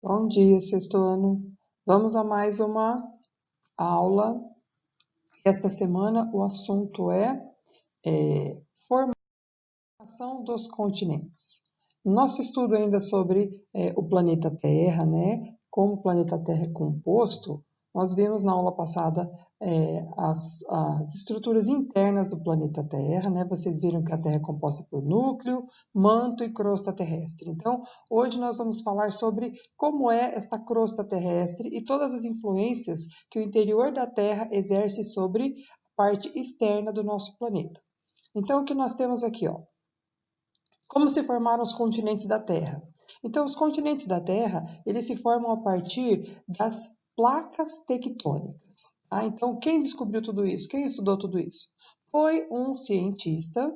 Bom dia, sexto ano. Vamos a mais uma aula. Esta semana o assunto é formação dos continentes. Nosso estudo ainda sobre o planeta Terra, né? Como o planeta Terra é composto, nós vimos na aula passada as estruturas internas do planeta Terra, né? Vocês viram que a Terra é composta por núcleo, manto e crosta terrestre. Então, hoje nós vamos falar sobre como é esta crosta terrestre e todas as influências que o interior da Terra exerce sobre a parte externa do nosso planeta. Então, o que nós temos aqui, ó? Como se formaram os continentes da Terra? Então, os continentes da Terra, eles se formam a partir das placas tectônicas. Tá? Então, quem descobriu tudo isso? Quem estudou tudo isso? Foi um cientista,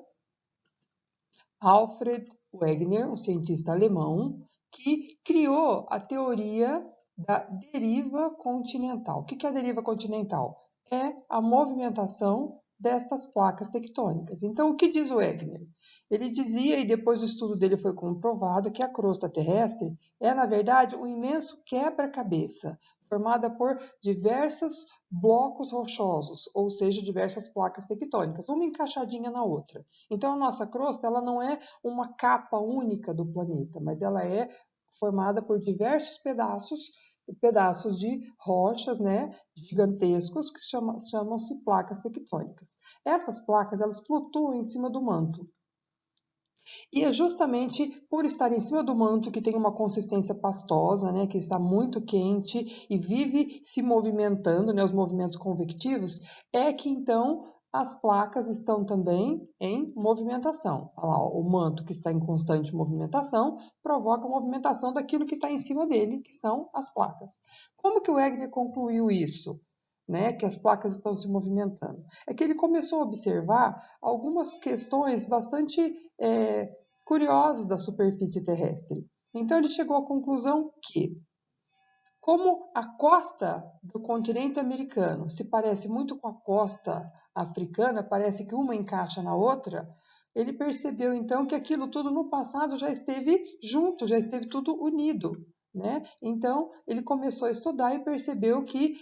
Alfred Wegener, um cientista alemão, que criou a teoria da deriva continental. O que é a deriva continental? É a movimentação destas placas tectônicas. Então, o que diz o Wegener? Ele dizia, e depois o estudo dele foi comprovado, que a crosta terrestre é, na verdade, um imenso quebra-cabeça, formada por diversos blocos rochosos, ou seja, diversas placas tectônicas, uma encaixadinha na outra. Então, a nossa crosta ela não é uma capa única do planeta, mas ela é formada por diversos pedaços de rochas, né, gigantescos, que chamam-se placas tectônicas. Essas placas, elas flutuam em cima do manto. E é justamente por estar em cima do manto que tem uma consistência pastosa, né, que está muito quente e vive se movimentando, né, os movimentos convectivos, é que então as placas estão também em movimentação. Olha lá, ó, o manto que está em constante movimentação provoca a movimentação daquilo que está em cima dele, que são as placas. Como que o Wegener concluiu isso? Né, que as placas estão se movimentando. É que ele começou a observar algumas questões bastante curiosas da superfície terrestre. Então ele chegou à conclusão que, como a costa do continente americano se parece muito com a costa africana, parece que uma encaixa na outra, ele percebeu então que aquilo tudo no passado já esteve junto, já esteve tudo unido, né? Então ele começou a estudar e percebeu que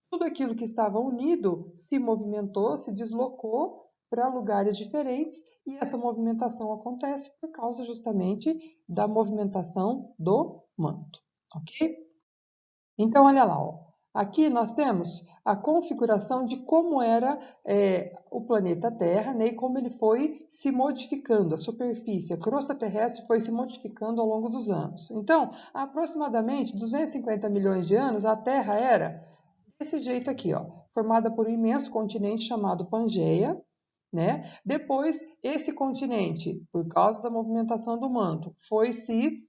tudo aquilo que estava unido se movimentou, se deslocou para lugares diferentes e essa movimentação acontece por causa justamente da movimentação do manto, ok? Então, olha lá, ó. Aqui nós temos a configuração de como era o planeta Terra, né, e como ele foi se modificando, a superfície, a crosta terrestre foi se modificando ao longo dos anos. Então, há aproximadamente 250 milhões de anos, a Terra era desse jeito aqui, ó, formada por um imenso continente chamado Pangeia, né? Depois, esse continente, por causa da movimentação do manto, foi se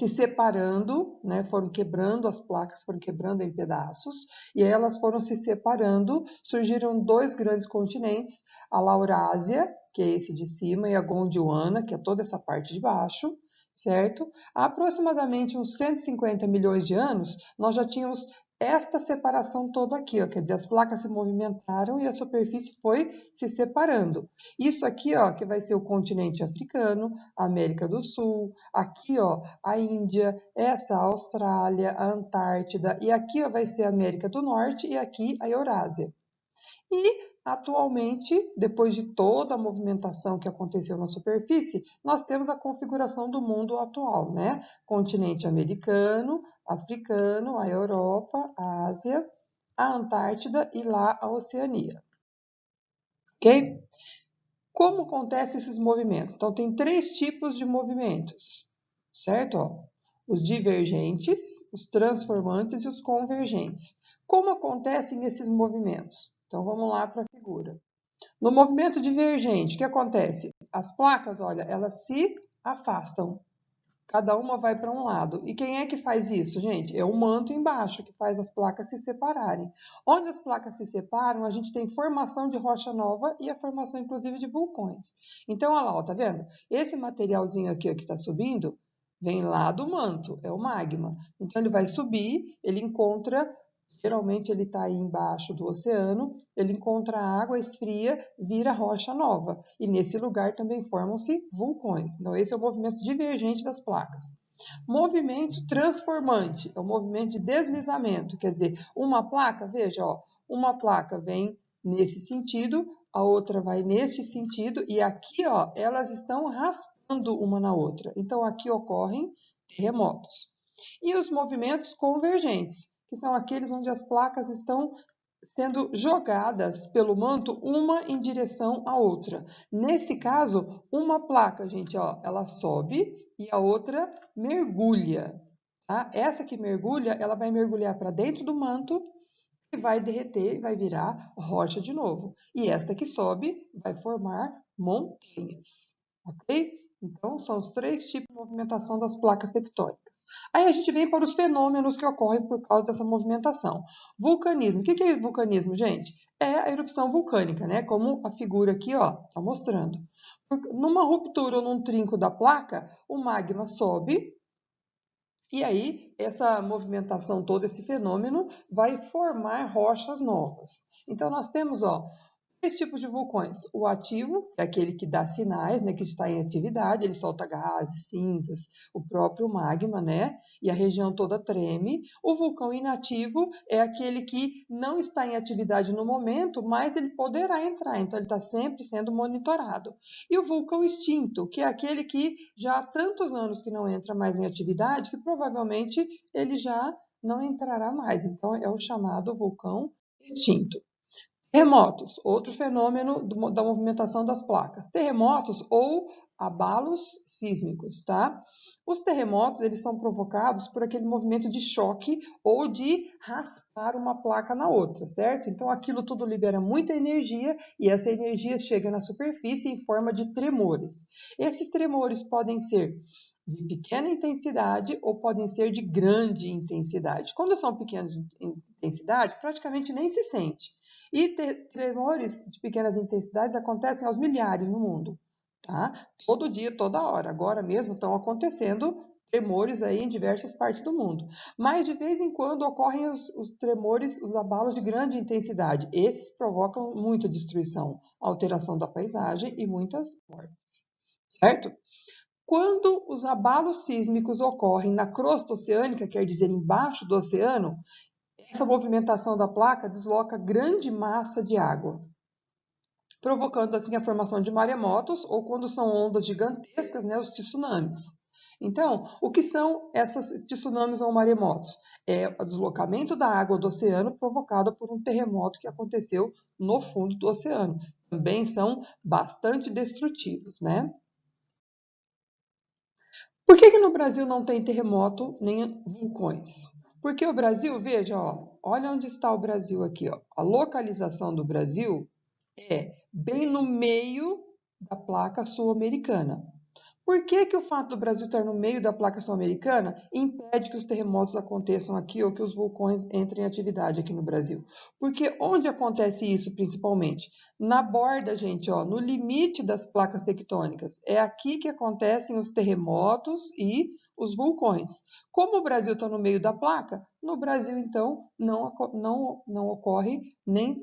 separando, né? Foram quebrando as placas, foram quebrando em pedaços, e elas foram se separando, surgiram dois grandes continentes, a Laurásia, que é esse de cima, e a Gondwana, que é toda essa parte de baixo, certo? Há aproximadamente uns 150 milhões de anos, nós já tínhamos esta separação toda aqui, ó, quer dizer, as placas se movimentaram e a superfície foi se separando. Isso aqui, ó, que vai ser o continente africano, a América do Sul, aqui, ó, a Índia, essa a Austrália, a Antártida, e aqui, ó, vai ser a América do Norte e aqui a Eurásia. E, atualmente, depois de toda a movimentação que aconteceu na superfície, nós temos a configuração do mundo atual, né? Continente americano, africano, a Europa, a Ásia, a Antártida e lá a Oceania. Ok? Como acontecem esses movimentos? Então, tem três tipos de movimentos, certo? Ó, os divergentes, os transformantes e os convergentes. Como acontecem esses movimentos? Então, vamos lá para a figura. No movimento divergente, o que acontece? As placas, olha, elas se afastam. Cada uma vai para um lado. E quem é que faz isso, gente? É o manto embaixo que faz as placas se separarem. Onde as placas se separam, a gente tem formação de rocha nova e a formação, inclusive, de vulcões. Então, olha lá, ó, tá vendo? Esse materialzinho aqui ó, que está subindo, vem lá do manto, é o magma. Então, ele vai subir, ele encontra, geralmente ele está aí embaixo do oceano, ele encontra água, esfria, vira rocha nova. E nesse lugar também formam-se vulcões. Então, esse é o movimento divergente das placas. Movimento transformante é o movimento de deslizamento, quer dizer, uma placa, veja, ó, uma placa vem nesse sentido, a outra vai neste sentido, e aqui, ó, elas estão raspando uma na outra. Então, aqui ocorrem terremotos. E os movimentos convergentes, que são aqueles onde as placas estão sendo jogadas pelo manto uma em direção à outra. Nesse caso, uma placa, gente, ó, ela sobe e a outra mergulha. Tá? Essa que mergulha, ela vai mergulhar para dentro do manto e vai derreter e vai virar rocha de novo. E esta que sobe vai formar montanhas. Ok? Então, são os três tipos de movimentação das placas tectônicas. Aí a gente vem para os fenômenos que ocorrem por causa dessa movimentação. Vulcanismo. O que é vulcanismo, gente? É a erupção vulcânica, né? Como a figura aqui, ó, está mostrando. Numa ruptura ou num trinco da placa, o magma sobe e aí essa movimentação toda, esse fenômeno, vai formar rochas novas. Então nós temos, ó, três tipos de vulcões. O ativo, que é aquele que dá sinais, né, que está em atividade, ele solta gases, cinzas, o próprio magma, né, e a região toda treme. O vulcão inativo é aquele que não está em atividade no momento, mas ele poderá entrar, então ele está sempre sendo monitorado. E o vulcão extinto, que é aquele que já há tantos anos que não entra mais em atividade, que provavelmente ele já não entrará mais. Então é o chamado vulcão extinto. Terremotos, outro fenômeno da movimentação das placas. Terremotos ou abalos sísmicos, tá? Os terremotos, eles são provocados por aquele movimento de choque ou de raspar uma placa na outra, certo? Então, aquilo tudo libera muita energia e essa energia chega na superfície em forma de tremores. Esses tremores podem ser de pequena intensidade ou podem ser de grande intensidade. Quando são pequenos de intensidade, praticamente nem se sente. E tremores de pequenas intensidades acontecem aos milhares no mundo, tá? Todo dia, toda hora. Agora mesmo estão acontecendo tremores aí em diversas partes do mundo. Mas de vez em quando ocorrem os tremores, os abalos de grande intensidade. Esses provocam muita destruição, alteração da paisagem e muitas mortes, certo? Quando os abalos sísmicos ocorrem na crosta oceânica, quer dizer, embaixo do oceano, essa movimentação da placa desloca grande massa de água, provocando assim a formação de maremotos ou quando são ondas gigantescas, né, os tsunamis. Então, o que são esses tsunamis ou maremotos? É o deslocamento da água do oceano provocado por um terremoto que aconteceu no fundo do oceano. Também são bastante destrutivos, né? Por que no Brasil não tem terremoto nem vulcões? Porque o Brasil, veja, ó, olha onde está o Brasil aqui, ó. A localização do Brasil é bem no meio da placa sul-americana. Por que que o fato do Brasil estar no meio da placa sul-americana impede que os terremotos aconteçam aqui ou que os vulcões entrem em atividade aqui no Brasil? Porque onde acontece isso principalmente? Na borda, gente, ó, no limite das placas tectônicas. É aqui que acontecem os terremotos e os vulcões. Como o Brasil está no meio da placa, no Brasil, então, não ocorre nem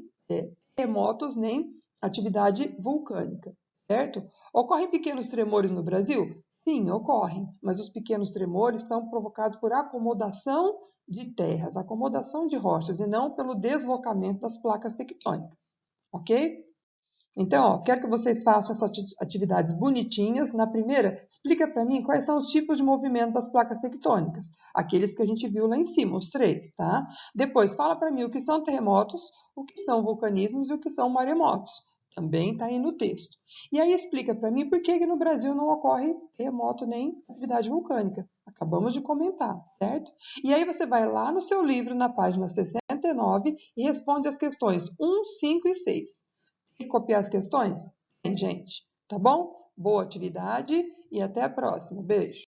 terremotos, nem atividade vulcânica, certo? Ocorrem pequenos tremores no Brasil? Sim, ocorrem, mas os pequenos tremores são provocados por acomodação de terras, acomodação de rochas, e não pelo deslocamento das placas tectônicas, ok? Então, ó, quero que vocês façam essas atividades bonitinhas. Na primeira, explica para mim quais são os tipos de movimento das placas tectônicas, aqueles que a gente viu lá em cima, os três, tá? Depois, fala para mim o que são terremotos, o que são vulcanismos e o que são maremotos. Também está aí no texto. E aí explica para mim por que no Brasil não ocorre terremoto nem atividade vulcânica. Acabamos de comentar, certo? E aí você vai lá no seu livro, na página 69, e responde as questões 1, 5 e 6. Tem que copiar as questões? Tem, gente. Tá bom? Boa atividade e até a próxima. Beijo.